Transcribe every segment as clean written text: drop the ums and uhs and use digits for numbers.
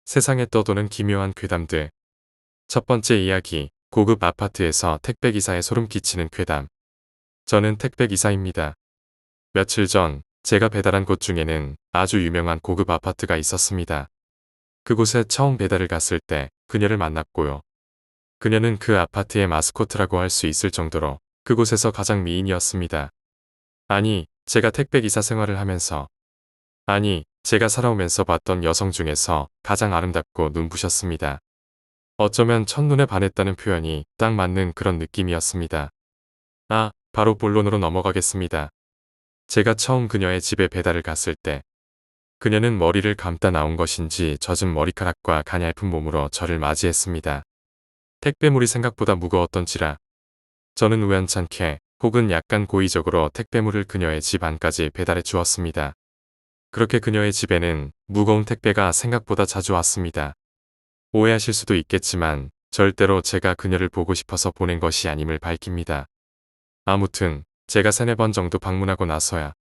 세상에 떠도는 기묘한 괴담들. 첫 번째 이야기, 고급 아파트에서 택배기사의 소름 끼치는 괴담. 저는 택배기사입니다. 며칠 전 제가 배달한 곳 중에는 아주 유명한 고급 아파트가 있었습니다. 그곳에 처음 배달을 갔을 때 그녀를 만났고요. 그녀는 그 아파트의 마스코트라고 할 수 있을 정도로 그곳에서 가장 미인이었습니다. 제가 택배기사 생활을 하면서 제가 살아오면서 봤던 여성 중에서 가장 아름답고 눈부셨습니다. 어쩌면 첫눈에 반했다는 표현이 딱 맞는 그런 느낌이었습니다. 바로 본론으로 넘어가겠습니다. 제가 처음 그녀의 집에 배달을 갔을 때 그녀는 머리를 감다 나온 것인지 젖은 머리카락과 가냘픈 몸으로 저를 맞이했습니다. 택배물이 생각보다 무거웠던지라 저는 우연찮게 혹은 약간 고의적으로 택배물을 그녀의 집 안까지 배달해 주었습니다. 그렇게 그녀의 집에는 무거운 택배가 생각보다 자주 왔습니다. 오해하실 수도 있겠지만 절대로 제가 그녀를 보고 싶어서 보낸 것이 아님을 밝힙니다. 아무튼 제가 3-4번 정도 방문하고 나서야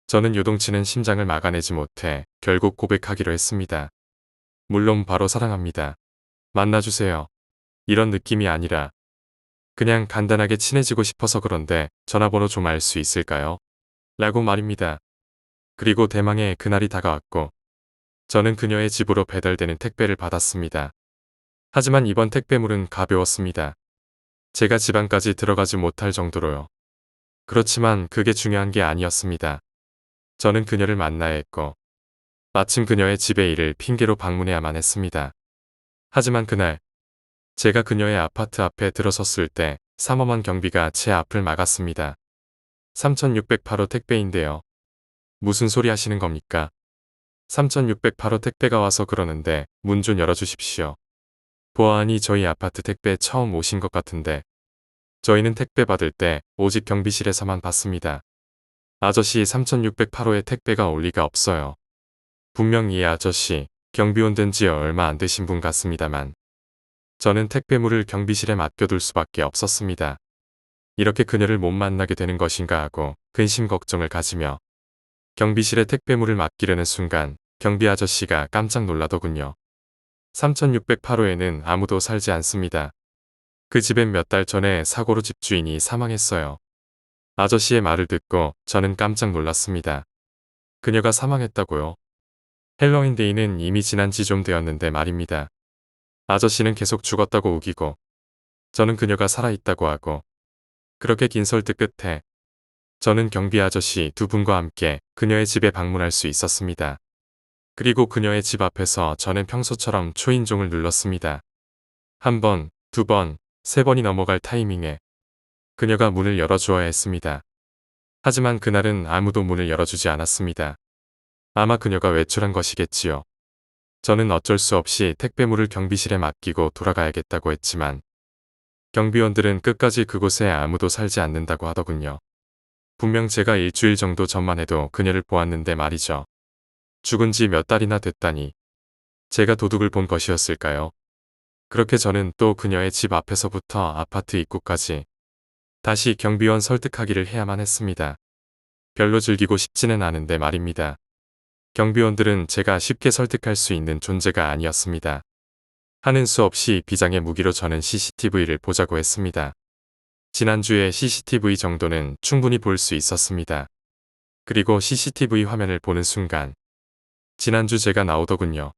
저는 요동치는 심장을 막아내지 못해 결국 고백하기로 했습니다. 물론 바로 사랑합니다. 만나주세요. 이런 느낌이 아니라 그냥 간단하게 친해지고 싶어서 그런데 전화번호 좀 알 수 있을까요? 라고 말입니다. 그리고 대망의 그날이 다가왔고 저는 그녀의 집으로 배달되는 택배를 받았습니다. 하지만 이번 택배물은 가벼웠습니다. 제가 집 안까지 들어가지 못할 정도로요. 그렇지만 그게 중요한 게 아니었습니다. 저는 그녀를 만나야 했고 마침 그녀의 집에 일을 핑계로 방문해야만 했습니다. 하지만 그날 제가 그녀의 아파트 앞에 들어섰을 때 삼엄한 경비가 제 앞을 막았습니다. 3608호 택배인데요. 무슨 소리 하시는 겁니까? 3608호 택배가 와서 그러는데 문 좀 열어주십시오. 보아하니 저희 아파트 택배 처음 오신 것 같은데 저희는 택배 받을 때 오직 경비실에서만 받습니다. 아저씨 3608호에 택배가 올 리가 없어요. 분명 이 아저씨 경비원 된 지 얼마 안 되신 분 같습니다만 저는 택배물을 경비실에 맡겨둘 수밖에 없었습니다. 이렇게 그녀를 못 만나게 되는 것인가 하고 근심 걱정을 가지며 경비실에 택배물을 맡기려는 순간 경비 아저씨가 깜짝 놀라더군요. 3608호에는 아무도 살지 않습니다. 그 집엔 몇 달 전에 사고로 집주인이 사망했어요. 아저씨의 말을 듣고 저는 깜짝 놀랐습니다. 그녀가 사망했다고요? 헬로윈데이는 이미 지난 지 좀 되었는데 말입니다. 아저씨는 계속 죽었다고 우기고 저는 그녀가 살아있다고 하고 그렇게 긴 설득 끝에 저는 경비 아저씨 2분과 함께 그녀의 집에 방문할 수 있었습니다. 그리고 그녀의 집 앞에서 저는 평소처럼 초인종을 눌렀습니다. 1번, 2번, 3번이 넘어갈 타이밍에 그녀가 문을 열어주어야 했습니다. 하지만 그날은 아무도 문을 열어주지 않았습니다. 아마 그녀가 외출한 것이겠지요. 저는 어쩔 수 없이 택배물을 경비실에 맡기고 돌아가야겠다고 했지만 경비원들은 끝까지 그곳에 아무도 살지 않는다고 하더군요. 분명 제가 일주일 정도 전만 해도 그녀를 보았는데 말이죠. 죽은 지 몇 달이나 됐다니 제가 도둑을 본 것이었을까요? 그렇게 저는 또 그녀의 집 앞에서부터 아파트 입구까지 다시 경비원 설득하기를 해야만 했습니다. 별로 즐기고 싶지는 않은데 말입니다. 경비원들은 제가 쉽게 설득할 수 있는 존재가 아니었습니다. 하는 수 없이 비장의 무기로 저는 CCTV를 보자고 했습니다. 지난주에 CCTV 정도는 충분히 볼 수 있었습니다. 그리고 CCTV 화면을 보는 순간 지난주 제가 나오더군요.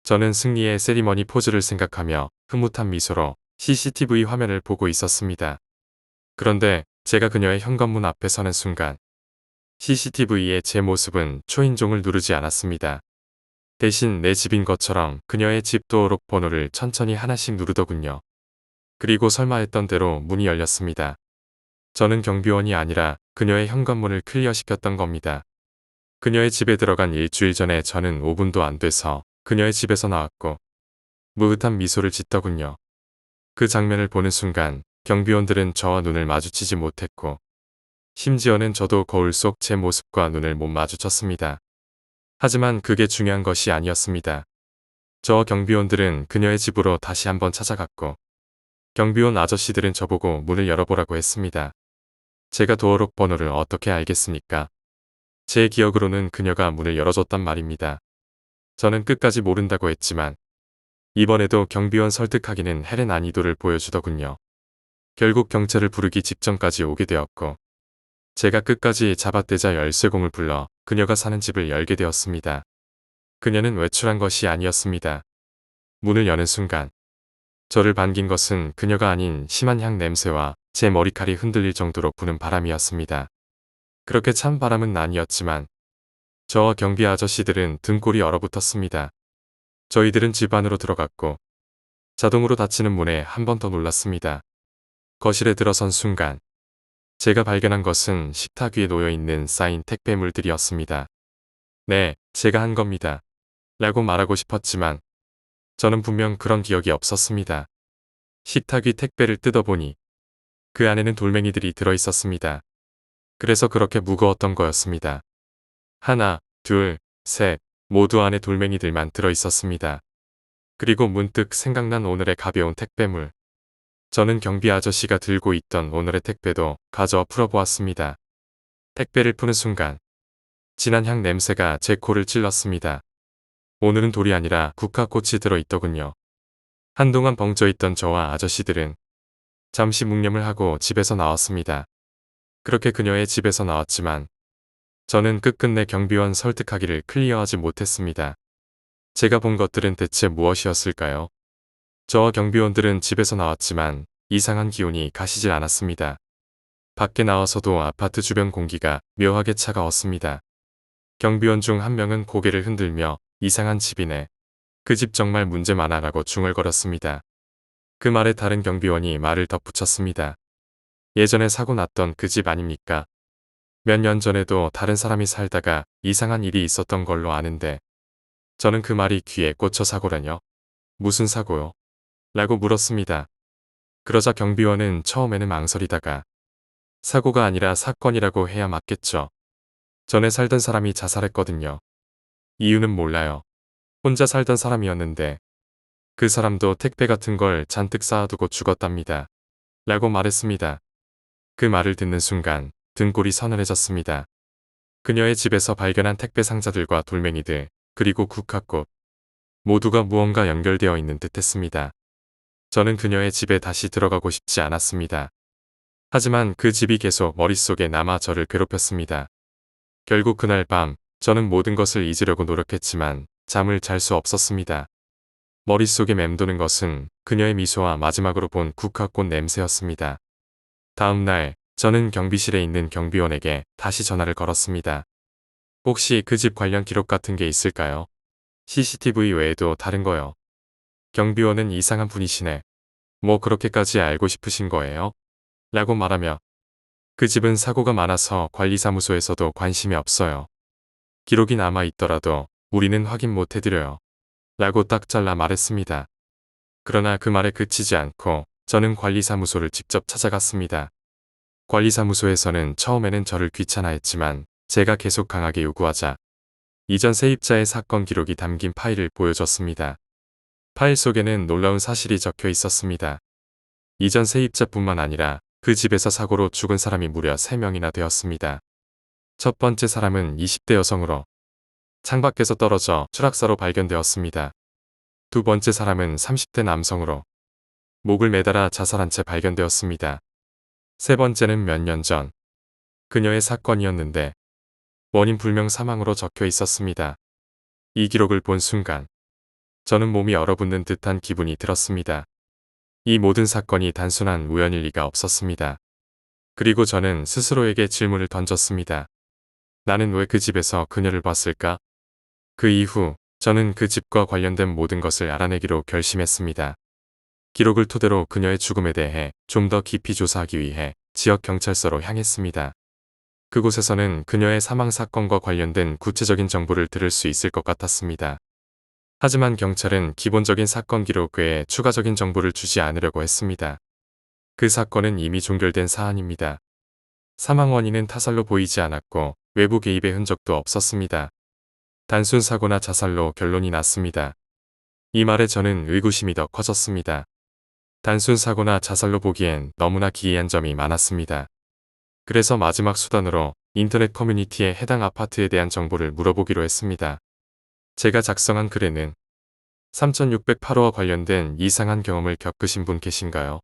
저는 승리의 세리머니 포즈를 생각하며 흐뭇한 미소로 CCTV 화면을 보고 있었습니다. 그런데 제가 그녀의 현관문 앞에 서는 순간 CCTV의 제 모습은 초인종을 누르지 않았습니다. 대신 내 집인 것처럼 그녀의 집 도어록 번호를 천천히 하나씩 누르더군요. 그리고 설마 했던 대로 문이 열렸습니다. 저는 경비원이 아니라 그녀의 현관문을 클리어시켰던 겁니다. 그녀의 집에 들어간 일주일 전에 저는 5분도 안 돼서 그녀의 집에서 나왔고 무흐한 미소를 짓더군요. 그 장면을 보는 순간 경비원들은 저와 눈을 마주치지 못했고 심지어는 저도 거울 속 제 모습과 눈을 못 마주쳤습니다. 하지만 그게 중요한 것이 아니었습니다. 저 경비원들은 그녀의 집으로 다시 한번 찾아갔고 경비원 아저씨들은 저보고 문을 열어보라고 했습니다. 제가 도어록 번호를 어떻게 알겠습니까? 제 기억으로는 그녀가 문을 열어줬단 말입니다. 저는 끝까지 모른다고 했지만 이번에도 경비원 설득하기는 해렌 난이도를 보여주더군요. 결국 경찰을 부르기 직전까지 오게 되었고 제가 끝까지 잡아떼자 열쇠공을 불러 그녀가 사는 집을 열게 되었습니다. 그녀는 외출한 것이 아니었습니다. 문을 여는 순간 저를 반긴 것은 그녀가 아닌 심한 향 냄새와 제 머리칼이 흔들릴 정도로 부는 바람이었습니다. 그렇게 찬 바람은 아니었지만 저와 경비 아저씨들은 등골이 얼어붙었습니다. 저희들은 집 안으로 들어갔고 자동으로 닫히는 문에 한 번 더 놀랐습니다. 거실에 들어선 순간 제가 발견한 것은 식탁 위에 놓여있는 쌓인 택배물들이었습니다. 네, 제가 한 겁니다. 라고 말하고 싶었지만 저는 분명 그런 기억이 없었습니다. 식탁 위 택배를 뜯어보니 그 안에는 돌멩이들이 들어있었습니다. 그래서 그렇게 무거웠던 거였습니다. 하나, 둘, 셋, 모두 안에 돌멩이들만 들어있었습니다. 그리고 문득 생각난 오늘의 가벼운 택배물. 저는 경비 아저씨가 들고 있던 오늘의 택배도 가져와 풀어보았습니다. 택배를 푸는 순간 진한 향 냄새가 제 코를 찔렀습니다. 오늘은 돌이 아니라 국화꽃이 들어있더군요. 한동안 벙쪄있던 저와 아저씨들은 잠시 묵념을 하고 집에서 나왔습니다. 그렇게 그녀의 집에서 나왔지만 저는 끝끝내 경비원 설득하기를 클리어하지 못했습니다. 제가 본 것들은 대체 무엇이었을까요? 저와 경비원들은 집에서 나왔지만 이상한 기운이 가시질 않았습니다. 밖에 나와서도 아파트 주변 공기가 묘하게 차가웠습니다. 경비원 중 한 명은 고개를 흔들며 이상한 집이네. 그 집 정말 문제 많아라고 중얼거렸습니다. 그 말에 다른 경비원이 말을 덧붙였습니다. 예전에 사고 났던 그 집 아닙니까? 몇 년 전에도 다른 사람이 살다가 이상한 일이 있었던 걸로 아는데 저는 그 말이 귀에 꽂혀 사고라뇨? 무슨 사고요? 라고 물었습니다. 그러자 경비원은 처음에는 망설이다가 사고가 아니라 사건이라고 해야 맞겠죠. 전에 살던 사람이 자살했거든요. 이유는 몰라요. 혼자 살던 사람이었는데 그 사람도 택배 같은 걸 잔뜩 쌓아두고 죽었답니다. 라고 말했습니다. 그 말을 듣는 순간 등골이 서늘해졌습니다. 그녀의 집에서 발견한 택배 상자들과 돌멩이들 그리고 국화꽃 모두가 무언가 연결되어 있는 듯했습니다. 저는 그녀의 집에 다시 들어가고 싶지 않았습니다. 하지만 그 집이 계속 머릿속에 남아 저를 괴롭혔습니다. 결국 그날 밤 저는 모든 것을 잊으려고 노력했지만 잠을 잘 수 없었습니다. 머릿속에 맴도는 것은 그녀의 미소와 마지막으로 본 국화꽃 냄새였습니다. 다음 날 저는 경비실에 있는 경비원에게 다시 전화를 걸었습니다. 혹시 그 집 관련 기록 같은 게 있을까요? CCTV 외에도 다른 거요. 경비원은 이상한 분이시네. 뭐 그렇게까지 알고 싶으신 거예요? 라고 말하며 그 집은 사고가 많아서 관리사무소에서도 관심이 없어요. 기록이 남아있더라도 우리는 확인 못 해드려요. 라고 딱 잘라 말했습니다. 그러나 그 말에 그치지 않고 저는 관리사무소를 직접 찾아갔습니다. 관리사무소에서는 처음에는 저를 귀찮아했지만 제가 계속 강하게 요구하자 이전 세입자의 사건 기록이 담긴 파일을 보여줬습니다. 파일 속에는 놀라운 사실이 적혀 있었습니다. 이전 세입자뿐만 아니라 그 집에서 사고로 죽은 사람이 무려 3명이나 되었습니다. 첫 번째 사람은 20대 여성으로 창밖에서 떨어져 추락사로 발견되었습니다. 두 번째 사람은 30대 남성으로 목을 매달아 자살한 채 발견되었습니다. 세 번째는 몇 년 전 그녀의 사건이었는데 원인 불명 사망으로 적혀 있었습니다. 이 기록을 본 순간 저는 몸이 얼어붙는 듯한 기분이 들었습니다. 이 모든 사건이 단순한 우연일 리가 없었습니다. 그리고 저는 스스로에게 질문을 던졌습니다. 나는 왜 그 집에서 그녀를 봤을까? 그 이후 저는 그 집과 관련된 모든 것을 알아내기로 결심했습니다. 기록을 토대로 그녀의 죽음에 대해 좀 더 깊이 조사하기 위해 지역 경찰서로 향했습니다. 그곳에서는 그녀의 사망 사건과 관련된 구체적인 정보를 들을 수 있을 것 같았습니다. 하지만 경찰은 기본적인 사건 기록 외에 추가적인 정보를 주지 않으려고 했습니다. 그 사건은 이미 종결된 사안입니다. 사망 원인은 타살로 보이지 않았고 외부 개입의 흔적도 없었습니다. 단순 사고나 자살로 결론이 났습니다. 이 말에 저는 의구심이 더 커졌습니다. 단순 사고나 자살로 보기엔 너무나 기이한 점이 많았습니다. 그래서 마지막 수단으로 인터넷 커뮤니티에 해당 아파트에 대한 정보를 물어보기로 했습니다. 제가 작성한 글에는 3608호와 관련된 이상한 경험을 겪으신 분 계신가요?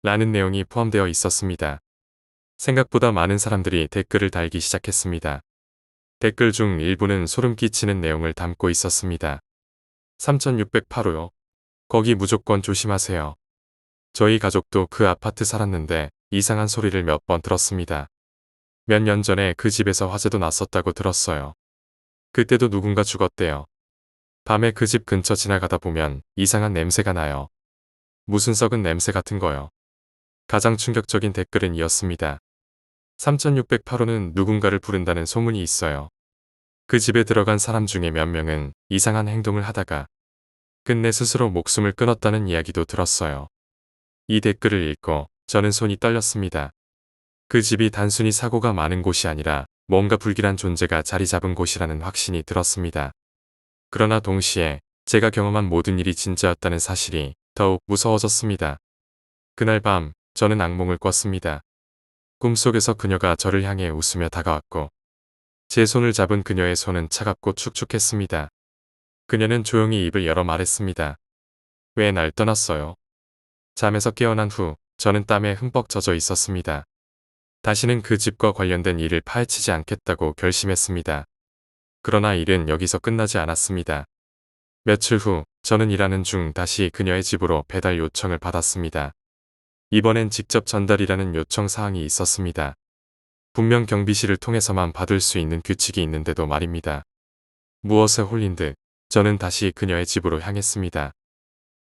라는 내용이 포함되어 있었습니다. 생각보다 많은 사람들이 댓글을 달기 시작했습니다. 댓글 중 일부는 소름 끼치는 내용을 담고 있었습니다. 3608호요. 거기 무조건 조심하세요. 저희 가족도 그 아파트 살았는데 이상한 소리를 몇 번 들었습니다. 몇 년 전에 그 집에서 화재도 났었다고 들었어요. 그때도 누군가 죽었대요. 밤에 그 집 근처 지나가다 보면 이상한 냄새가 나요. 무슨 썩은 냄새 같은 거요. 가장 충격적인 댓글은 이었습니다. 3608호는 누군가를 부른다는 소문이 있어요. 그 집에 들어간 사람 중에 몇 명은 이상한 행동을 하다가 끝내 스스로 목숨을 끊었다는 이야기도 들었어요. 이 댓글을 읽고 저는 손이 떨렸습니다. 그 집이 단순히 사고가 많은 곳이 아니라 뭔가 불길한 존재가 자리 잡은 곳이라는 확신이 들었습니다. 그러나 동시에 제가 경험한 모든 일이 진짜였다는 사실이 더욱 무서워졌습니다. 그날 밤 저는 악몽을 꿨습니다. 꿈속에서 그녀가 저를 향해 웃으며 다가왔고 제 손을 잡은 그녀의 손은 차갑고 축축했습니다. 그녀는 조용히 입을 열어 말했습니다. 왜 날 떠났어요? 잠에서 깨어난 후 저는 땀에 흠뻑 젖어 있었습니다. 다시는 그 집과 관련된 일을 파헤치지 않겠다고 결심했습니다. 그러나 일은 여기서 끝나지 않았습니다. 며칠 후 저는 일하는 중 다시 그녀의 집으로 배달 요청을 받았습니다. 이번엔 직접 전달이라는 요청 사항이 있었습니다. 분명 경비실을 통해서만 받을 수 있는 규칙이 있는데도 말입니다. 무엇에 홀린 듯 저는 다시 그녀의 집으로 향했습니다.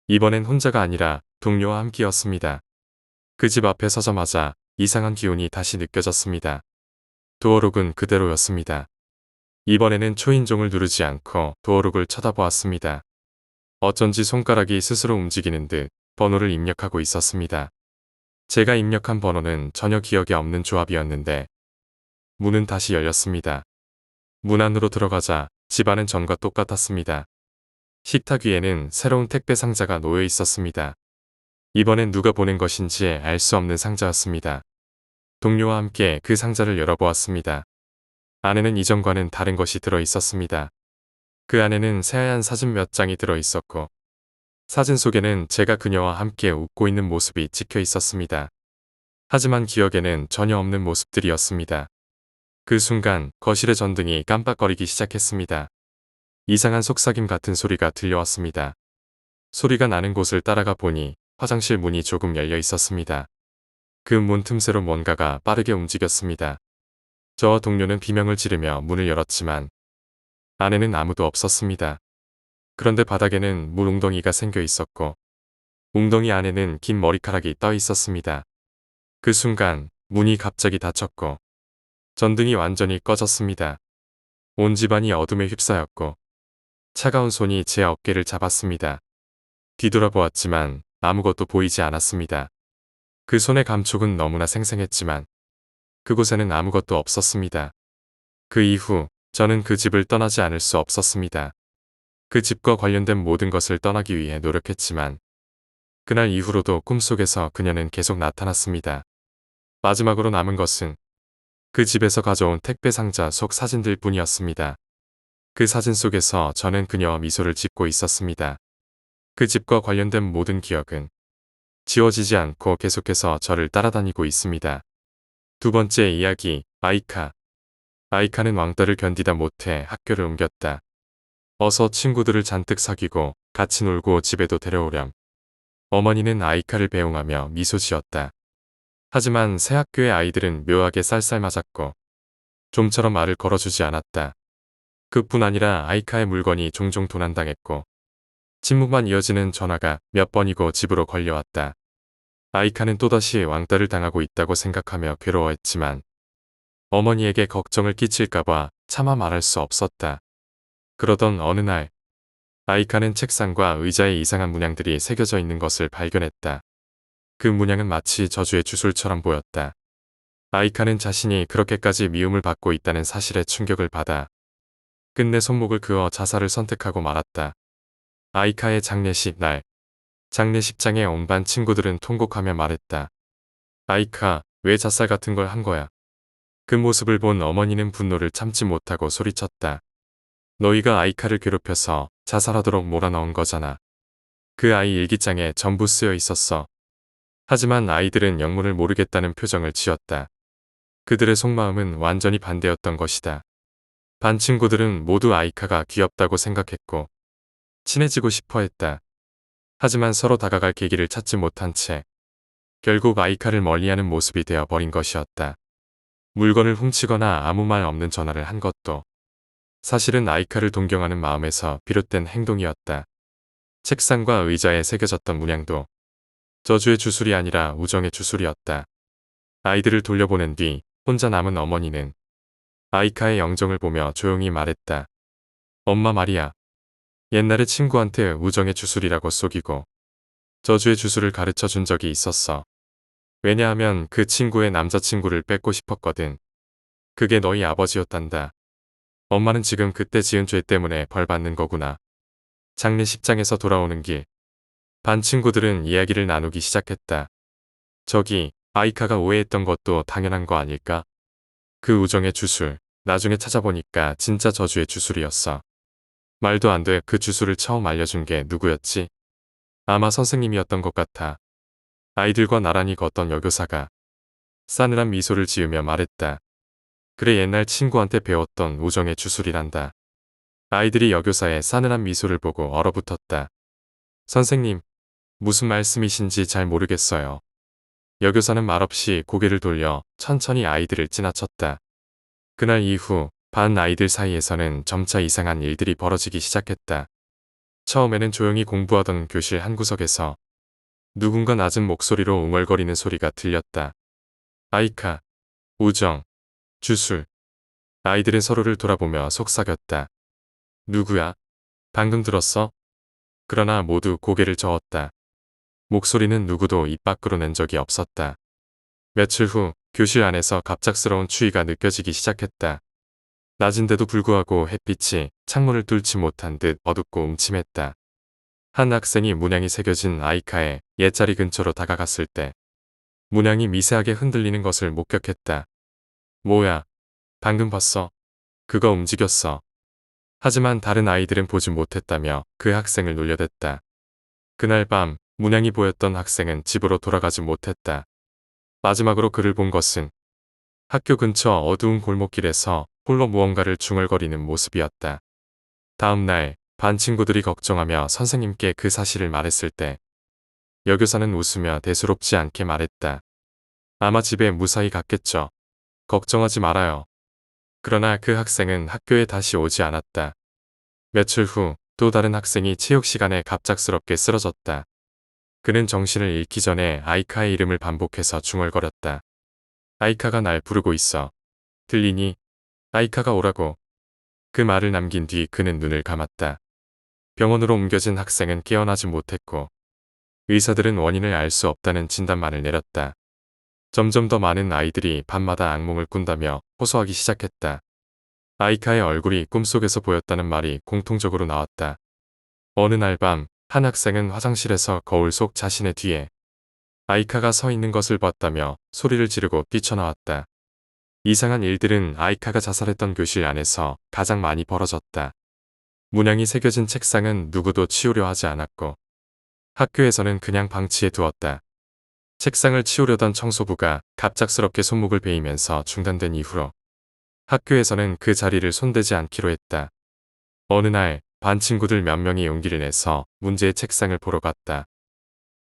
이번엔 혼자가 아니라 동료와 함께였습니다. 그 집 앞에 서자마자 이상한 기운이 다시 느껴졌습니다. 도어록은 그대로였습니다. 이번에는 초인종을 누르지 않고 도어록을 쳐다보았습니다. 어쩐지 손가락이 스스로 움직이는 듯 번호를 입력하고 있었습니다. 제가 입력한 번호는 전혀 기억에 없는 조합이었는데 문은 다시 열렸습니다. 문 안으로 들어가자 집안은 전과 똑같았습니다. 식탁 위에는 새로운 택배 상자가 놓여 있었습니다. 이번엔 누가 보낸 것인지 알 수 없는 상자였습니다. 동료와 함께 그 상자를 열어보았습니다. 안에는 이전과는 다른 것이 들어 있었습니다. 그 안에는 새하얀 사진 몇 장이 들어 있었고 사진 속에는 제가 그녀와 함께 웃고 있는 모습이 찍혀 있었습니다. 하지만 기억에는 전혀 없는 모습들이었습니다. 그 순간 거실의 전등이 깜빡거리기 시작했습니다. 이상한 속삭임 같은 소리가 들려왔습니다. 소리가 나는 곳을 따라가 보니 화장실 문이 조금 열려 있었습니다. 그 문 틈새로 뭔가가 빠르게 움직였습니다. 저와 동료는 비명을 지르며 문을 열었지만 안에는 아무도 없었습니다. 그런데 바닥에는 물 웅덩이가 생겨 있었고 웅덩이 안에는 긴 머리카락이 떠 있었습니다. 그 순간 문이 갑자기 닫혔고 전등이 완전히 꺼졌습니다. 온 집안이 어둠에 휩싸였고 차가운 손이 제 어깨를 잡았습니다. 뒤돌아보았지만 아무것도 보이지 않았습니다. 그 손의 감촉은 너무나 생생했지만 그곳에는 아무것도 없었습니다. 그 이후 저는 그 집을 떠나지 않을 수 없었습니다. 그 집과 관련된 모든 것을 떠나기 위해 노력했지만 그날 이후로도 꿈속에서 그녀는 계속 나타났습니다. 마지막으로 남은 것은 그 집에서 가져온 택배 상자 속 사진들 뿐이었습니다. 그 사진 속에서 저는 그녀와 미소를 짓고 있었습니다. 그 집과 관련된 모든 기억은 지워지지 않고 계속해서 저를 따라다니고 있습니다. 두 번째 이야기, 아이카. 아이카는 왕따를 견디다 못해 학교를 옮겼다. 어서 친구들을 잔뜩 사귀고 같이 놀고 집에도 데려오렴. 어머니는 아이카를 배웅하며 미소 지었다. 하지만 새 학교의 아이들은 묘하게 쌀쌀맞았고 좀처럼 말을 걸어주지 않았다. 그뿐 아니라 아이카의 물건이 종종 도난당했고 침묵만 이어지는 전화가 몇 번이고 집으로 걸려왔다. 아이카는 또다시 왕따를 당하고 있다고 생각하며 괴로워했지만 어머니에게 걱정을 끼칠까봐 차마 말할 수 없었다. 그러던 어느 날 아이카는 책상과 의자에 이상한 문양들이 새겨져 있는 것을 발견했다. 그 문양은 마치 저주의 주술처럼 보였다. 아이카는 자신이 그렇게까지 미움을 받고 있다는 사실에 충격을 받아 끝내 손목을 그어 자살을 선택하고 말았다. 아이카의 장례식 날, 장례식장에 온 반 친구들은 통곡하며 말했다. 아이카, 왜 자살 같은 걸 한 거야? 그 모습을 본 어머니는 분노를 참지 못하고 소리쳤다. 너희가 아이카를 괴롭혀서 자살하도록 몰아넣은 거잖아. 그 아이 일기장에 전부 쓰여 있었어. 하지만 아이들은 영문을 모르겠다는 표정을 지었다. 그들의 속마음은 완전히 반대였던 것이다. 반 친구들은 모두 아이카가 귀엽다고 생각했고 친해지고 싶어 했다. 하지만 서로 다가갈 계기를 찾지 못한 채 결국 아이카를 멀리하는 모습이 되어 버린 것이었다. 물건을 훔치거나 아무 말 없는 전화를 한 것도 사실은 아이카를 동경하는 마음에서 비롯된 행동이었다. 책상과 의자에 새겨졌던 문양도 저주의 주술이 아니라 우정의 주술이었다. 아이들을 돌려보낸 뒤 혼자 남은 어머니는 아이카의 영정을 보며 조용히 말했다. 엄마 말이야. 옛날에 친구한테 우정의 주술이라고 속이고 저주의 주술을 가르쳐 준 적이 있었어. 왜냐하면 그 친구의 남자친구를 뺏고 싶었거든. 그게 너희 아버지였단다. 엄마는 지금 그때 지은 죄 때문에 벌 받는 거구나. 장례식장에서 돌아오는 길. 반 친구들은 이야기를 나누기 시작했다. 저기 아이카가 오해했던 것도 당연한 거 아닐까? 그 우정의 주술. 나중에 찾아보니까 진짜 저주의 주술이었어. 말도 안 돼. 그 주술을 처음 알려준 게 누구였지? 아마 선생님이었던 것 같아. 아이들과 나란히 걷던 여교사가 싸늘한 미소를 지으며 말했다. 그래 옛날 친구한테 배웠던 우정의 주술이란다. 아이들이 여교사의 싸늘한 미소를 보고 얼어붙었다. 선생님, 무슨 말씀이신지 잘 모르겠어요. 여교사는 말없이 고개를 돌려 천천히 아이들을 지나쳤다. 그날 이후 반 아이들 사이에서는 점차 이상한 일들이 벌어지기 시작했다. 처음에는 조용히 공부하던 교실 한 구석에서 누군가 낮은 목소리로 웅얼거리는 소리가 들렸다. 아이카, 우정, 주술. 아이들은 서로를 돌아보며 속삭였다. 누구야? 방금 들었어? 그러나 모두 고개를 저었다. 목소리는 누구도 입 밖으로 낸 적이 없었다. 며칠 후 교실 안에서 갑작스러운 추위가 느껴지기 시작했다. 낮인데도 불구하고 햇빛이 창문을 뚫지 못한 듯 어둡고 음침했다. 한 학생이 문양이 새겨진 아이카의 옛자리 근처로 다가갔을 때 문양이 미세하게 흔들리는 것을 목격했다. 뭐야? 방금 봤어? 그거 움직였어. 하지만 다른 아이들은 보지 못했다며 그 학생을 놀려댔다. 그날 밤 문양이 보였던 학생은 집으로 돌아가지 못했다. 마지막으로 그를 본 것은 학교 근처 어두운 골목길에서 홀로 무언가를 중얼거리는 모습이었다. 다음 날 반 친구들이 걱정하며 선생님께 그 사실을 말했을 때 여교사는 웃으며 대수롭지 않게 말했다. 아마 집에 무사히 갔겠죠. 걱정하지 말아요. 그러나 그 학생은 학교에 다시 오지 않았다. 며칠 후 또 다른 학생이 체육 시간에 갑작스럽게 쓰러졌다. 그는 정신을 잃기 전에 아이카의 이름을 반복해서 중얼거렸다. 아이카가 날 부르고 있어. 들리니? 아이카가 오라고. 그 말을 남긴 뒤 그는 눈을 감았다. 병원으로 옮겨진 학생은 깨어나지 못했고 의사들은 원인을 알 수 없다는 진단만을 내렸다. 점점 더 많은 아이들이 밤마다 악몽을 꾼다며 호소하기 시작했다. 아이카의 얼굴이 꿈속에서 보였다는 말이 공통적으로 나왔다. 어느 날 밤 한 학생은 화장실에서 거울 속 자신의 뒤에 아이카가 서 있는 것을 봤다며 소리를 지르고 뛰쳐나왔다. 이상한 일들은 아이카가 자살했던 교실 안에서 가장 많이 벌어졌다. 문양이 새겨진 책상은 누구도 치우려 하지 않았고 학교에서는 그냥 방치해 두었다. 책상을 치우려던 청소부가 갑작스럽게 손목을 베이면서 중단된 이후로 학교에서는 그 자리를 손대지 않기로 했다. 어느 날 반 친구들 몇 명이 용기를 내서 문제의 책상을 보러 갔다.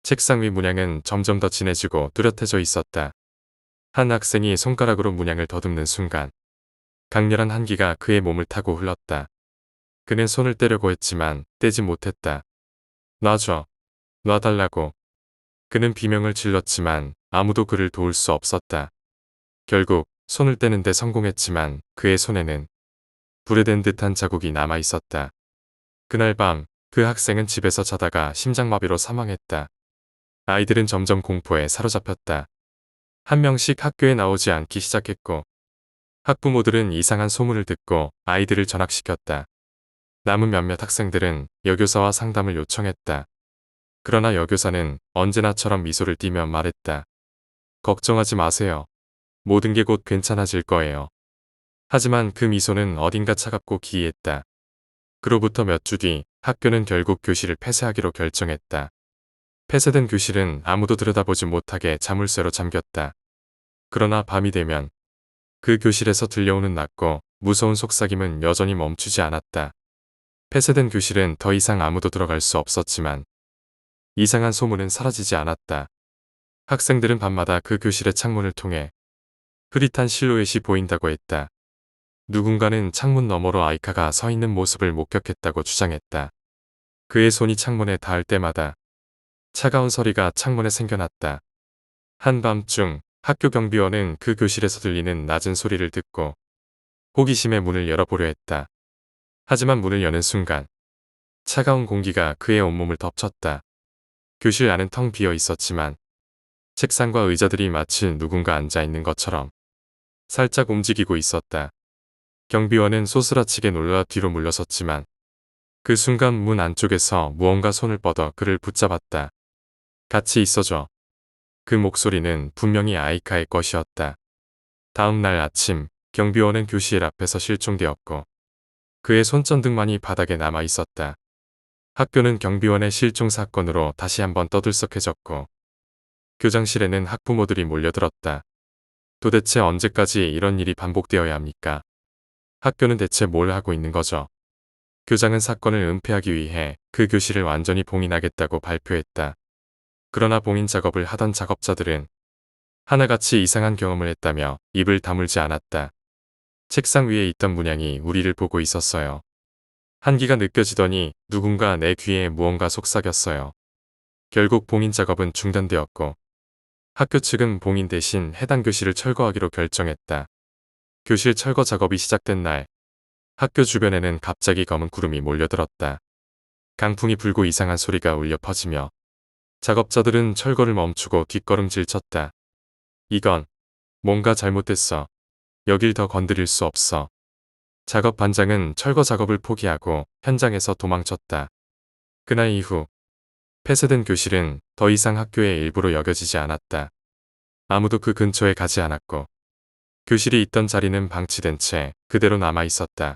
책상 위 문양은 점점 더 진해지고 뚜렷해져 있었다. 한 학생이 손가락으로 문양을 더듬는 순간 강렬한 한기가 그의 몸을 타고 흘렀다. 그는 손을 떼려고 했지만 떼지 못했다. 놔줘. 놔달라고. 그는 비명을 질렀지만 아무도 그를 도울 수 없었다. 결국 손을 떼는데 성공했지만 그의 손에는 불에 댄 듯한 자국이 남아 있었다. 그날 밤 그 학생은 집에서 자다가 심장마비로 사망했다. 아이들은 점점 공포에 사로잡혔다. 한 명씩 학교에 나오지 않기 시작했고 학부모들은 이상한 소문을 듣고 아이들을 전학시켰다. 남은 몇몇 학생들은 여교사와 상담을 요청했다. 그러나 여교사는 언제나처럼 미소를 띠며 말했다. 걱정하지 마세요. 모든 게 곧 괜찮아질 거예요. 하지만 그 미소는 어딘가 차갑고 기이했다. 그로부터 몇 주 뒤 학교는 결국 교실을 폐쇄하기로 결정했다. 폐쇄된 교실은 아무도 들여다보지 못하게 자물쇠로 잠겼다. 그러나 밤이 되면 그 교실에서 들려오는 낮고 무서운 속삭임은 여전히 멈추지 않았다. 폐쇄된 교실은 더 이상 아무도 들어갈 수 없었지만 이상한 소문은 사라지지 않았다. 학생들은 밤마다 그 교실의 창문을 통해 흐릿한 실루엣이 보인다고 했다. 누군가는 창문 너머로 아이카가 서 있는 모습을 목격했다고 주장했다. 그의 손이 창문에 닿을 때마다 차가운 서리가 창문에 생겨났다. 한밤중 학교 경비원은 그 교실에서 들리는 낮은 소리를 듣고 호기심에 문을 열어보려 했다. 하지만 문을 여는 순간 차가운 공기가 그의 온몸을 덮쳤다. 교실 안은 텅 비어 있었지만 책상과 의자들이 마치 누군가 앉아있는 것처럼 살짝 움직이고 있었다. 경비원은 소스라치게 놀라 뒤로 물러섰지만 그 순간 문 안쪽에서 무언가 손을 뻗어 그를 붙잡았다. 같이 있어줘. 그 목소리는 분명히 아이카의 것이었다. 다음 날 아침 경비원은 교실 앞에서 실종되었고 그의 손전등만이 바닥에 남아 있었다. 학교는 경비원의 실종 사건으로 다시 한번 떠들썩해졌고 교장실에는 학부모들이 몰려들었다. 도대체 언제까지 이런 일이 반복되어야 합니까? 학교는 대체 뭘 하고 있는 거죠? 교장은 사건을 은폐하기 위해 그 교실을 완전히 봉인하겠다고 발표했다. 그러나 봉인 작업을 하던 작업자들은 하나같이 이상한 경험을 했다며 입을 다물지 않았다. 책상 위에 있던 문양이 우리를 보고 있었어요. 한기가 느껴지더니 누군가 내 귀에 무언가 속삭였어요. 결국 봉인 작업은 중단되었고 학교 측은 봉인 대신 해당 교실을 철거하기로 결정했다. 교실 철거 작업이 시작된 날 학교 주변에는 갑자기 검은 구름이 몰려들었다. 강풍이 불고 이상한 소리가 울려 퍼지며 작업자들은 철거를 멈추고 뒷걸음질 쳤다. 이건 뭔가 잘못됐어. 여길 더 건드릴 수 없어. 작업 반장은 철거 작업을 포기하고 현장에서 도망쳤다. 그날 이후 폐쇄된 교실은 더 이상 학교의 일부로 여겨지지 않았다. 아무도 그 근처에 가지 않았고 교실이 있던 자리는 방치된 채 그대로 남아 있었다.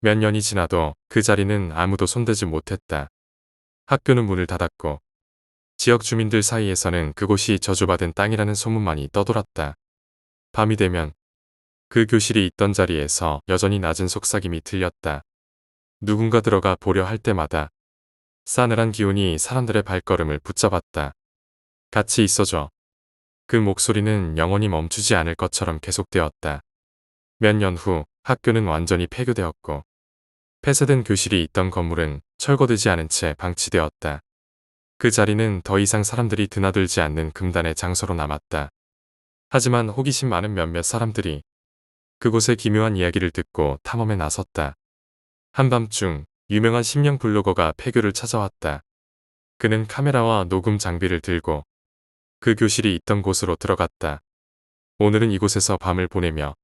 몇 년이 지나도 그 자리는 아무도 손대지 못했다. 학교는 문을 닫았고 지역 주민들 사이에서는 그곳이 저주받은 땅이라는 소문만이 떠돌았다. 밤이 되면 그 교실이 있던 자리에서 여전히 낮은 속삭임이 들렸다. 누군가 들어가 보려 할 때마다 싸늘한 기운이 사람들의 발걸음을 붙잡았다. 같이 있어줘. 그 목소리는 영원히 멈추지 않을 것처럼 계속되었다. 몇 년 후 학교는 완전히 폐교되었고 폐쇄된 교실이 있던 건물은 철거되지 않은 채 방치되었다. 그 자리는 더 이상 사람들이 드나들지 않는 금단의 장소로 남았다. 하지만 호기심 많은 몇몇 사람들이 그곳의 기묘한 이야기를 듣고 탐험에 나섰다. 한밤중 유명한 심령 블로거가 폐교를 찾아왔다. 그는 카메라와 녹음 장비를 들고 그 교실이 있던 곳으로 들어갔다. 오늘은 이곳에서 밤을 보내며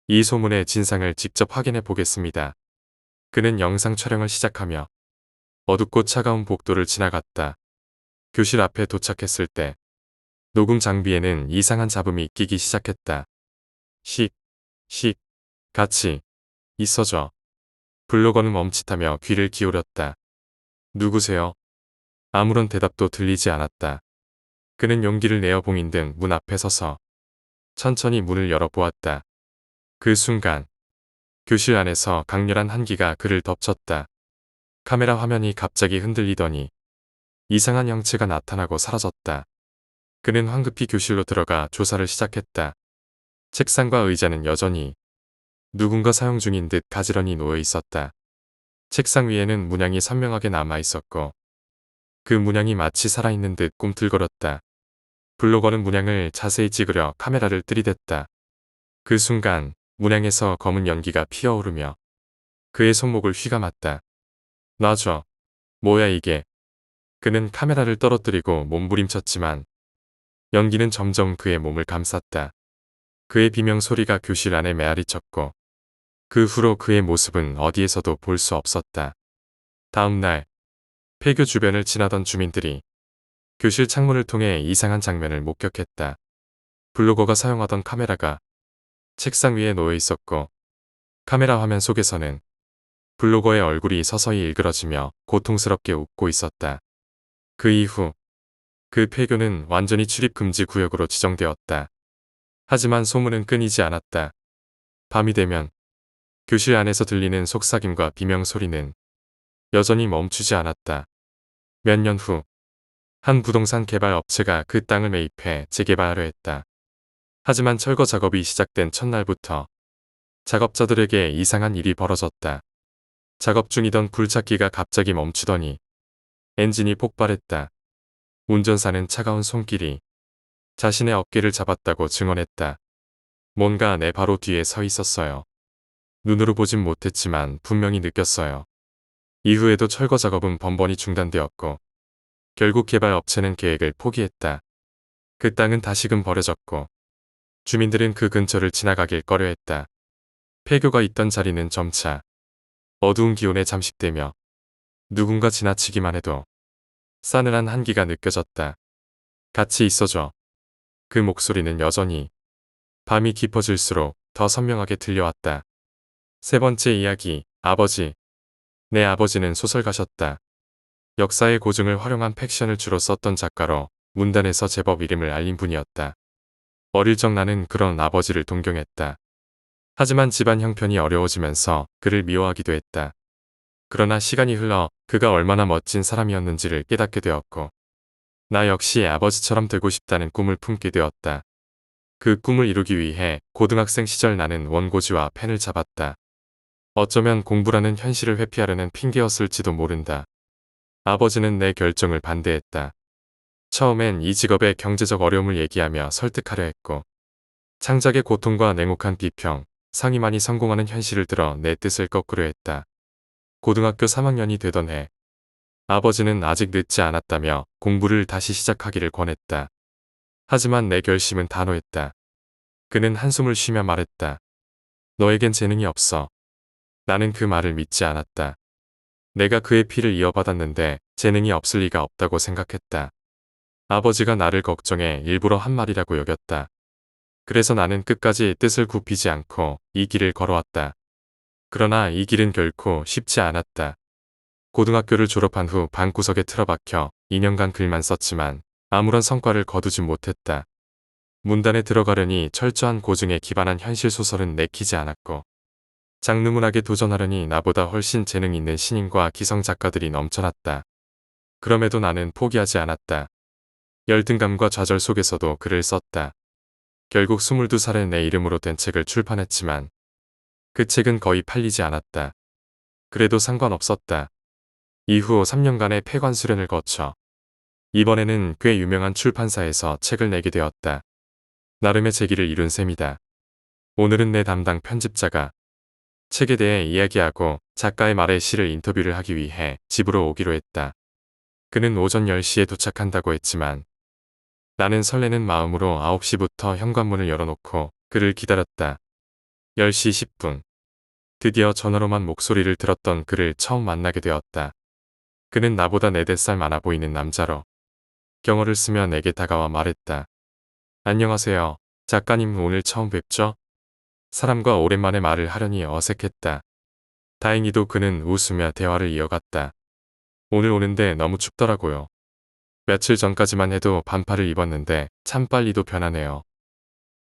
이 소문의 진상을 직접 확인해 보겠습니다. 그는 영상 촬영을 시작하며 어둡고 차가운 복도를 지나갔다. 교실 앞에 도착했을 때 녹음 장비에는 이상한 잡음이 끼기 시작했다. 씩, 같이 있어줘. 블로거는 멈칫하며 귀를 기울였다. 누구세요? 아무런 대답도 들리지 않았다. 그는 용기를 내어 봉인 등 문 앞에 서서 천천히 문을 열어보았다. 그 순간 교실 안에서 강렬한 한기가 그를 덮쳤다. 카메라 화면이 갑자기 흔들리더니 이상한 형체가 나타나고 사라졌다. 그는 황급히 교실로 들어가 조사를 시작했다. 책상과 의자는 여전히 누군가 사용 중인 듯 가지런히 놓여 있었다. 책상 위에는 문양이 선명하게 남아 있었고 그 문양이 마치 살아있는 듯 꿈틀거렸다. 블로거는 문양을 자세히 찍으려 카메라를 들이댔다. 그 순간 문양에서 검은 연기가 피어오르며 그의 손목을 휘감았다. 놔줘. 뭐야 이게. 그는 카메라를 떨어뜨리고 몸부림쳤지만 연기는 점점 그의 몸을 감쌌다. 그의 비명 소리가 교실 안에 메아리쳤고 그 후로 그의 모습은 어디에서도 볼 수 없었다. 다음 날 폐교 주변을 지나던 주민들이 교실 창문을 통해 이상한 장면을 목격했다. 블로거가 사용하던 카메라가 책상 위에 놓여 있었고 카메라 화면 속에서는 블로거의 얼굴이 서서히 일그러지며 고통스럽게 웃고 있었다. 그 이후 그 폐교는 완전히 출입 금지 구역으로 지정되었다. 하지만 소문은 끊이지 않았다. 밤이 되면 교실 안에서 들리는 속삭임과 비명 소리는 여전히 멈추지 않았다. 몇 년 후, 한 부동산 개발 업체가 그 땅을 매입해 재개발하려 했다. 하지만 철거 작업이 시작된 첫날부터 작업자들에게 이상한 일이 벌어졌다. 작업 중이던 굴착기가 갑자기 멈추더니 엔진이 폭발했다. 운전사는 차가운 손길이 자신의 어깨를 잡았다고 증언했다. 뭔가 내 바로 뒤에 서 있었어요. 눈으로 보진 못했지만 분명히 느꼈어요. 이후에도 철거 작업은 번번이 중단되었고 결국 개발 업체는 계획을 포기했다. 그 땅은 다시금 버려졌고 주민들은 그 근처를 지나가길 꺼려했다. 폐교가 있던 자리는 점차 어두운 기온에 잠식되며 누군가 지나치기만 해도 싸늘한 한기가 느껴졌다. 같이 있어줘. 그 목소리는 여전히 밤이 깊어질수록 더 선명하게 들려왔다. 세 번째 이야기, 아버지. 내 아버지는 소설가셨다. 역사의 고증을 활용한 팩션을 주로 썼던 작가로 문단에서 제법 이름을 알린 분이었다. 어릴 적 나는 그런 아버지를 동경했다. 하지만 집안 형편이 어려워지면서 그를 미워하기도 했다. 그러나 시간이 흘러 그가 얼마나 멋진 사람이었는지를 깨닫게 되었고 나 역시 아버지처럼 되고 싶다는 꿈을 품게 되었다. 그 꿈을 이루기 위해 고등학생 시절 나는 원고지와 펜을 잡았다. 어쩌면 공부라는 현실을 회피하려는 핑계였을지도 모른다. 아버지는 내 결정을 반대했다. 처음엔 이 직업의 경제적 어려움을 얘기하며 설득하려 했고 창작의 고통과 냉혹한 비평, 상위만이 성공하는 현실을 들어 내 뜻을 거꾸려 했다. 고등학교 3학년이 되던 해 아버지는 아직 늦지 않았다며 공부를 다시 시작하기를 권했다. 하지만 내 결심은 단호했다. 그는 한숨을 쉬며 말했다. 너에겐 재능이 없어. 나는 그 말을 믿지 않았다. 내가 그의 피를 이어받았는데 재능이 없을 리가 없다고 생각했다. 아버지가 나를 걱정해 일부러 한 말이라고 여겼다. 그래서 나는 끝까지 뜻을 굽히지 않고 이 길을 걸어왔다. 그러나 이 길은 결코 쉽지 않았다. 고등학교를 졸업한 후 방구석에 틀어박혀 2년간 글만 썼지만 아무런 성과를 거두지 못했다. 문단에 들어가려니 철저한 고증에 기반한 현실 소설은 내키지 않았고 장르문학에 도전하려니 나보다 훨씬 재능 있는 신인과 기성 작가들이 넘쳐났다. 그럼에도 나는 포기하지 않았다. 열등감과 좌절 속에서도 글을 썼다. 결국 22살에 내 이름으로 된 책을 출판했지만 그 책은 거의 팔리지 않았다. 그래도 상관없었다. 이후 3년간의 폐관 수련을 거쳐 이번에는 꽤 유명한 출판사에서 책을 내게 되었다. 나름의 재기를 이룬 셈이다. 오늘은 내 담당 편집자가 책에 대해 이야기하고 작가의 말에 실을 인터뷰를 하기 위해 집으로 오기로 했다. 그는 오전 10시에 도착한다고 했지만 나는 설레는 마음으로 9시부터 현관문을 열어놓고 그를 기다렸다. 10시 10분. 드디어 전화로만 목소리를 들었던 그를 처음 만나게 되었다. 그는 나보다 4살 많아 보이는 남자로 경어를 쓰며 내게 다가와 말했다. 안녕하세요. 작가님 오늘 처음 뵙죠? 사람과 오랜만에 말을 하려니 어색했다. 다행히도 그는 웃으며 대화를 이어갔다. 오늘 오는데 너무 춥더라고요. 며칠 전까지만 해도 반팔을 입었는데 참 빨리도 변하네요.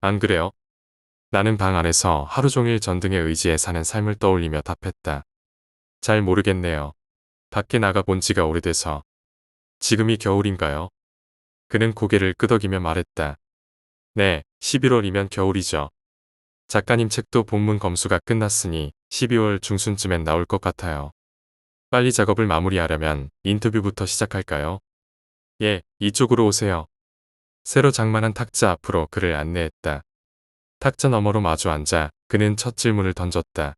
안 그래요? 나는 방 안에서 하루 종일 전등에 의지해 사는 삶을 떠올리며 답했다. 잘 모르겠네요. 밖에 나가 본 지가 오래돼서. 지금이 겨울인가요? 그는 고개를 끄덕이며 말했다. 네, 11월이면 겨울이죠. 작가님 책도 본문 검수가 끝났으니 12월 중순쯤엔 나올 것 같아요. 빨리 작업을 마무리하려면 인터뷰부터 시작할까요? 예, 이쪽으로 오세요. 새로 장만한 탁자 앞으로 그를 안내했다. 탁자 너머로 마주 앉아 그는 첫 질문을 던졌다.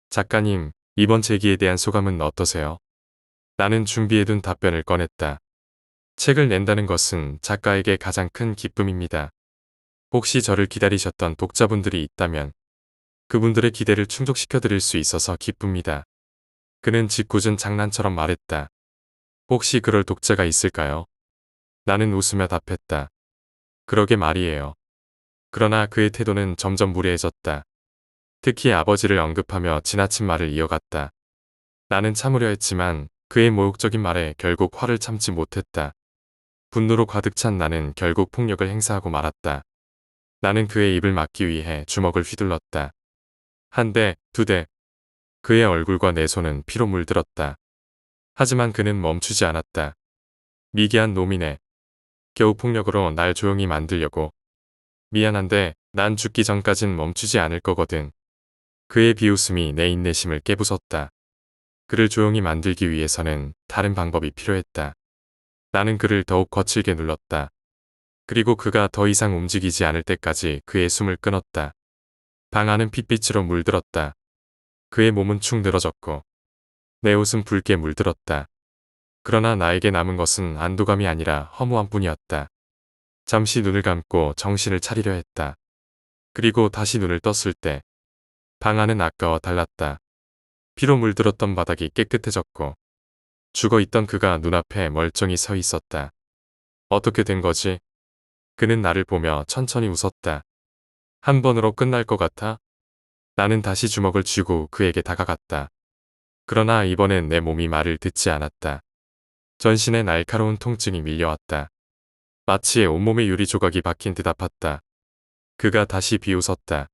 작가님, 이번 제기에 대한 소감은 어떠세요? 나는 준비해둔 답변을 꺼냈다. 책을 낸다는 것은 작가에게 가장 큰 기쁨입니다. 혹시 저를 기다리셨던 독자분들이 있다면 그분들의 기대를 충족시켜드릴 수 있어서 기쁩니다. 그는 짓궂은 장난처럼 말했다. 혹시 그럴 독자가 있을까요? 나는 웃으며 답했다. 그러게 말이에요. 그러나 그의 태도는 점점 무례해졌다. 특히 아버지를 언급하며 지나친 말을 이어갔다. 나는 참으려 했지만 그의 모욕적인 말에 결국 화를 참지 못했다. 분노로 가득 찬 나는 결국 폭력을 행사하고 말았다. 나는 그의 입을 막기 위해 주먹을 휘둘렀다. 한 대, 두 대. 그의 얼굴과 내 손은 피로 물들었다. 하지만 그는 멈추지 않았다. 미개한 놈이네. 겨우 폭력으로 날 조용히 만들려고. 미안한데 난 죽기 전까진 멈추지 않을 거거든. 그의 비웃음이 내 인내심을 깨부쉈다. 그를 조용히 만들기 위해서는 다른 방법이 필요했다. 나는 그를 더욱 거칠게 눌렀다. 그리고 그가 더 이상 움직이지 않을 때까지 그의 숨을 끊었다. 방 안은 핏빛으로 물들었다. 그의 몸은 축 늘어졌고 내 옷은 붉게 물들었다. 그러나 나에게 남은 것은 안도감이 아니라 허무함뿐이었다. 잠시 눈을 감고 정신을 차리려 했다. 그리고 다시 눈을 떴을 때 방 안은 아까와 달랐다. 피로 물들었던 바닥이 깨끗해졌고 죽어있던 그가 눈앞에 멀쩡히 서 있었다. 어떻게 된 거지? 그는 나를 보며 천천히 웃었다. 한 번으로 끝날 것 같아? 나는 다시 주먹을 쥐고 그에게 다가갔다. 그러나 이번엔 내 몸이 말을 듣지 않았다. 전신에 날카로운 통증이 밀려왔다. 마치 온몸에 유리 조각이 박힌 듯 아팠다. 그가 다시 비웃었다.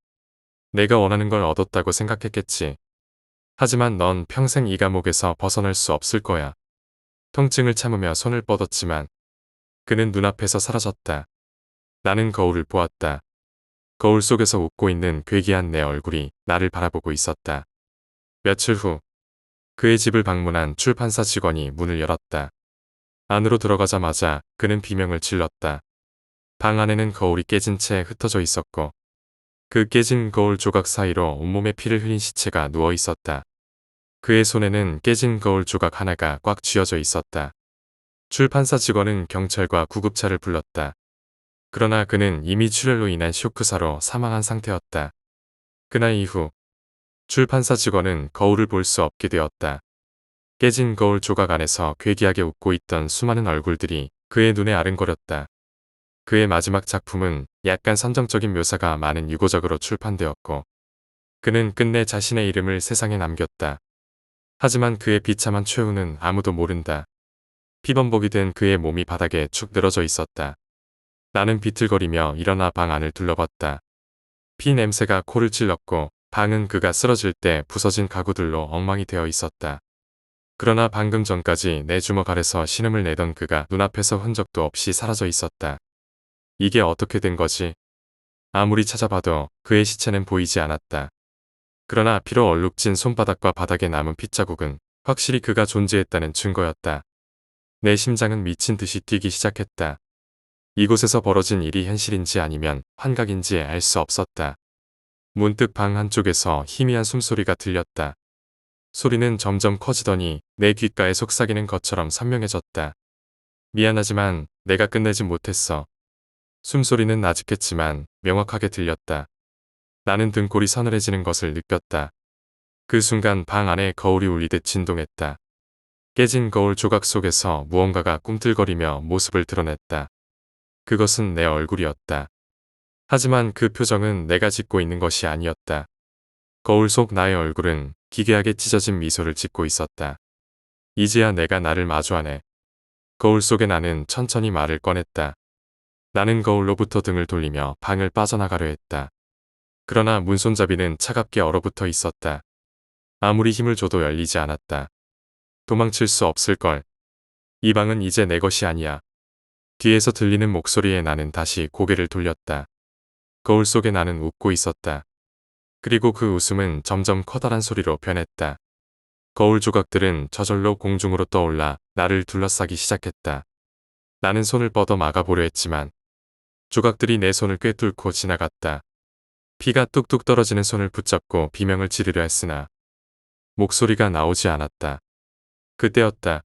내가 원하는 걸 얻었다고 생각했겠지. 하지만 넌 평생 이 감옥에서 벗어날 수 없을 거야. 통증을 참으며 손을 뻗었지만 그는 눈앞에서 사라졌다. 나는 거울을 보았다. 거울 속에서 웃고 있는 괴기한 내 얼굴이 나를 바라보고 있었다. 며칠 후 그의 집을 방문한 출판사 직원이 문을 열었다. 안으로 들어가자마자 그는 비명을 질렀다. 방 안에는 거울이 깨진 채 흩어져 있었고 그 깨진 거울 조각 사이로 온몸에 피를 흘린 시체가 누워 있었다. 그의 손에는 깨진 거울 조각 하나가 꽉 쥐어져 있었다. 출판사 직원은 경찰과 구급차를 불렀다. 그러나 그는 이미 출혈로 인한 쇼크사로 사망한 상태였다. 그날 이후 출판사 직원은 거울을 볼 수 없게 되었다. 깨진 거울 조각 안에서 괴기하게 웃고 있던 수많은 얼굴들이 그의 눈에 아른거렸다. 그의 마지막 작품은 약간 선정적인 묘사가 많은 유고작으로 출판되었고 그는 끝내 자신의 이름을 세상에 남겼다. 하지만 그의 비참한 최후는 아무도 모른다. 피범벅이 된 그의 몸이 바닥에 축 늘어져 있었다. 나는 비틀거리며 일어나 방 안을 둘러봤다. 피 냄새가 코를 찔렀고 방은 그가 쓰러질 때 부서진 가구들로 엉망이 되어 있었다. 그러나 방금 전까지 내 주먹 아래서 신음을 내던 그가 눈앞에서 흔적도 없이 사라져 있었다. 이게 어떻게 된 거지? 아무리 찾아봐도 그의 시체는 보이지 않았다. 그러나 피로 얼룩진 손바닥과 바닥에 남은 핏자국은 확실히 그가 존재했다는 증거였다. 내 심장은 미친 듯이 뛰기 시작했다. 이곳에서 벌어진 일이 현실인지 아니면 환각인지 알 수 없었다. 문득 방 한쪽에서 희미한 숨소리가 들렸다. 소리는 점점 커지더니 내 귓가에 속삭이는 것처럼 선명해졌다. 미안하지만 내가 끝내지 못했어. 숨소리는 나직했지만 명확하게 들렸다. 나는 등골이 서늘해지는 것을 느꼈다. 그 순간 방 안에 거울이 울리듯 진동했다. 깨진 거울 조각 속에서 무언가가 꿈틀거리며 모습을 드러냈다. 그것은 내 얼굴이었다. 하지만 그 표정은 내가 짓고 있는 것이 아니었다. 거울 속 나의 얼굴은 기괴하게 찢어진 미소를 짓고 있었다. 이제야 내가 나를 마주하네. 거울 속의 나는 천천히 말을 꺼냈다. 나는 거울로부터 등을 돌리며 방을 빠져나가려 했다. 그러나 문손잡이는 차갑게 얼어붙어 있었다. 아무리 힘을 줘도 열리지 않았다. 도망칠 수 없을걸. 이 방은 이제 내 것이 아니야. 뒤에서 들리는 목소리에 나는 다시 고개를 돌렸다. 거울 속에 나는 웃고 있었다. 그리고 그 웃음은 점점 커다란 소리로 변했다. 거울 조각들은 저절로 공중으로 떠올라 나를 둘러싸기 시작했다. 나는 손을 뻗어 막아보려 했지만 조각들이 내 손을 꿰뚫고 지나갔다. 피가 뚝뚝 떨어지는 손을 붙잡고 비명을 지르려 했으나 목소리가 나오지 않았다. 그때였다.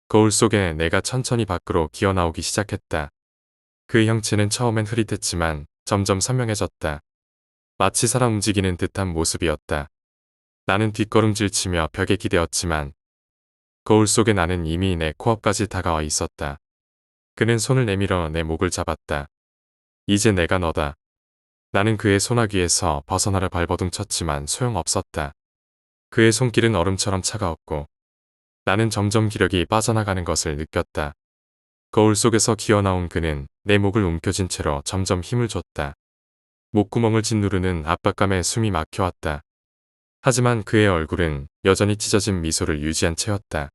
거울 속에 내가 천천히 밖으로 기어나오기 시작했다. 그 형체는 처음엔 흐릿했지만 점점 선명해졌다. 마치 사람 움직이는 듯한 모습이었다. 나는 뒷걸음질 치며 벽에 기대었지만 거울 속에 나는 이미 내 코앞까지 다가와 있었다. 그는 손을 내밀어 내 목을 잡았다. 이제 내가 너다. 나는 그의 손아귀에서 벗어나려 발버둥 쳤지만 소용없었다. 그의 손길은 얼음처럼 차가웠고 나는 점점 기력이 빠져나가는 것을 느꼈다. 거울 속에서 기어나온 그는 내 목을 움켜쥔 채로 점점 힘을 줬다. 목구멍을 짓누르는 압박감에 숨이 막혀왔다. 하지만 그의 얼굴은 여전히 찢어진 미소를 유지한 채였다.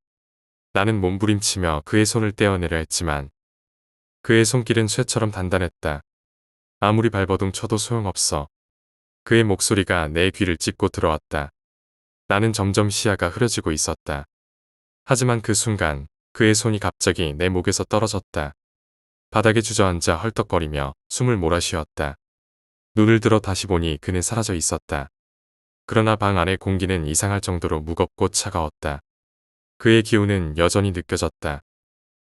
나는 몸부림치며 그의 손을 떼어내려 했지만 그의 손길은 쇠처럼 단단했다. 아무리 발버둥 쳐도 소용없어. 그의 목소리가 내 귀를 찢고 들어왔다. 나는 점점 시야가 흐려지고 있었다. 하지만 그 순간 그의 손이 갑자기 내 목에서 떨어졌다. 바닥에 주저앉아 헐떡거리며 숨을 몰아쉬었다. 눈을 들어 다시 보니 그는 사라져 있었다. 그러나 방 안의 공기는 이상할 정도로 무겁고 차가웠다. 그의 기운은 여전히 느껴졌다.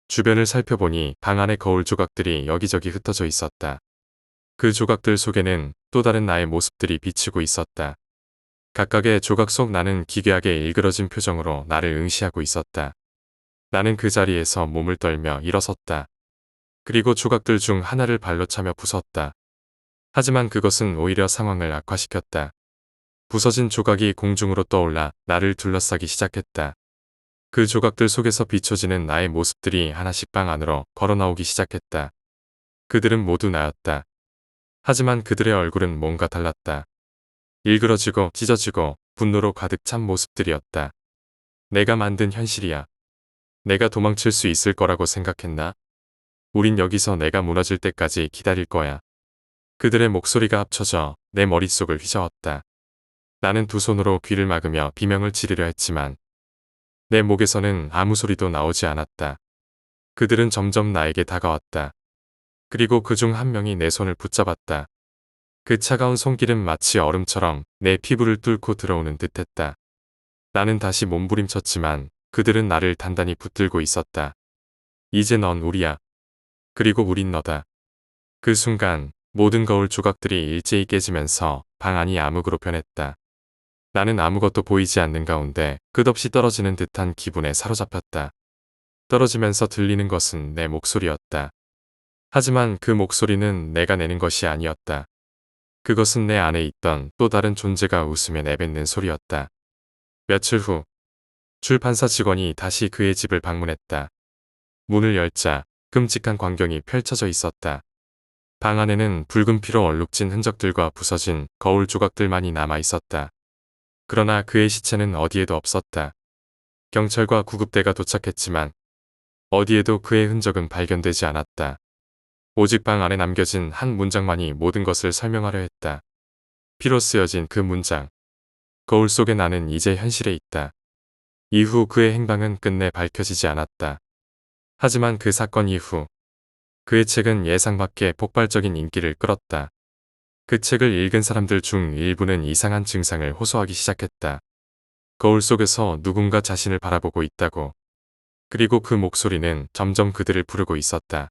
주변을 살펴보니 방 안의 거울 조각들이 여기저기 흩어져 있었다. 그 조각들 속에는 또 다른 나의 모습들이 비치고 있었다. 각각의 조각 속 나는 기괴하게 일그러진 표정으로 나를 응시하고 있었다. 나는 그 자리에서 몸을 떨며 일어섰다. 그리고 조각들 중 하나를 발로 차며 부쉈다. 하지만 그것은 오히려 상황을 악화시켰다. 부서진 조각이 공중으로 떠올라 나를 둘러싸기 시작했다. 그 조각들 속에서 비춰지는 나의 모습들이 하나씩 방 안으로 걸어 나오기 시작했다. 그들은 모두 나였다. 하지만 그들의 얼굴은 뭔가 달랐다. 일그러지고 찢어지고 분노로 가득 찬 모습들이었다. 내가 만든 현실이야. 내가 도망칠 수 있을 거라고 생각했나? 우린 여기서 내가 무너질 때까지 기다릴 거야. 그들의 목소리가 합쳐져 내 머릿속을 휘저었다. 나는 두 손으로 귀를 막으며 비명을 지르려 했지만 내 목에서는 아무 소리도 나오지 않았다. 그들은 점점 나에게 다가왔다. 그리고 그중 한 명이 내 손을 붙잡았다. 그 차가운 손길은 마치 얼음처럼 내 피부를 뚫고 들어오는 듯했다. 나는 다시 몸부림쳤지만 그들은 나를 단단히 붙들고 있었다. 이제 넌 우리야. 그리고 우린 너다. 그 순간 모든 거울 조각들이 일제히 깨지면서 방 안이 암흑으로 변했다. 나는 아무것도 보이지 않는 가운데 끝없이 떨어지는 듯한 기분에 사로잡혔다. 떨어지면서 들리는 것은 내 목소리였다. 하지만 그 목소리는 내가 내는 것이 아니었다. 그것은 내 안에 있던 또 다른 존재가 웃으며 내뱉는 소리였다. 며칠 후 출판사 직원이 다시 그의 집을 방문했다. 문을 열자 끔찍한 광경이 펼쳐져 있었다. 방 안에는 붉은 피로 얼룩진 흔적들과 부서진 거울 조각들만이 남아 있었다. 그러나 그의 시체는 어디에도 없었다. 경찰과 구급대가 도착했지만 어디에도 그의 흔적은 발견되지 않았다. 오직 방 안에 남겨진 한 문장만이 모든 것을 설명하려 했다. 피로 쓰여진 그 문장. 거울 속의 나는 이제 현실에 있다. 이후 그의 행방은 끝내 밝혀지지 않았다. 하지만 그 사건 이후 그의 책은 예상 밖의 폭발적인 인기를 끌었다. 그 책을 읽은 사람들 중 일부는 이상한 증상을 호소하기 시작했다. 거울 속에서 누군가 자신을 바라보고 있다고. 그리고 그 목소리는 점점 그들을 부르고 있었다.